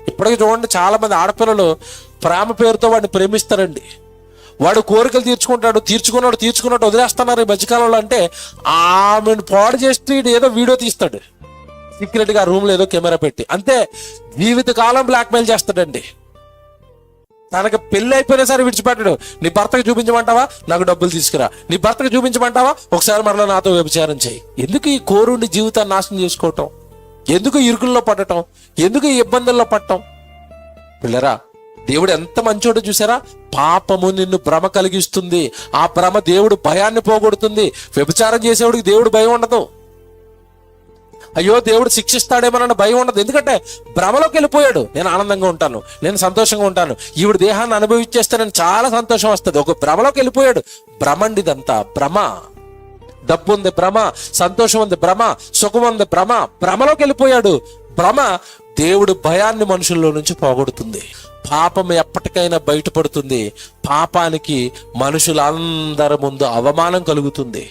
ఇప్పటికీ చూడండి, చాలా మంది ఆడపిల్లలు ప్రేమ పేరుతో వాడిని ప్రేమిస్తారండి. వాడు కోరికలు తీర్చుకున్నట్టు వదిలేస్తున్నారు ఈ మధ్యకాలంలో. అంటే ఆమెను పాడు చేసి ఏదో వీడియో తీస్తాడు సీక్రెట్గా రూమ్లో ఏదో కెమెరా పెట్టి, అంతే జీవితకాలం బ్లాక్మెయిల్ చేస్తాడండి. తనకు పెళ్లి అయిపోయినా సరే విడిచిపెట్టాడు. నీ భర్తకు చూపించమంటావా, నాకు డబ్బులు తీసుకురా. నీ భర్తకు చూపించమంటావా, ఒకసారి మరలా నాతో వ్యభిచారం చేయి. ఎందుకు ఈ కోరుండి జీవితాన్ని నాశనం చేసుకోవటం? ఎందుకు ఇరుకుల్లో పడటం? ఎందుకు ఈ ఇబ్బందుల్లో పడటం? పిల్లరా, దేవుడు ఎంత మంచోడో చూసారా? పాపము నిన్ను భ్రమ కలిగిస్తుంది. ఆ భ్రమ దేవుడు భయాన్ని పోగొడుతుంది. వ్యభిచారం చేసేవాడికి దేవుడు భయం ఉండదు. అయ్యో దేవుడు శిక్షిస్తాడేమోనన్న భయం ఉండదు. ఎందుకంటే భ్రమలోకి వెళ్ళిపోయాడు. నేను ఆనందంగా ఉంటాను, నేను సంతోషంగా ఉంటాను, ఈవిడ దేహాన్ని అనుభవించేస్తే నేను చాలా సంతోషం వస్తుంది. ఒక భ్రమలోకి వెళ్ళిపోయాడు. భ్రమండిదంతా భ్రమ. డబ్బు ఉంది భ్రమ, సంతోషం ఉంది భ్రమ, సుఖం ఉంది భ్రమ. భ్రమలోకి వెళ్ళిపోయాడు. భ్రమ దేవుడు భయాన్ని మనుషుల్లో నుంచి పోగొడుతుంది. పాపం ఎప్పటికైనా బయటపడుతుంది. పాపానికి మనుషులందరి ముందు అవమానం కలుగుతుంది.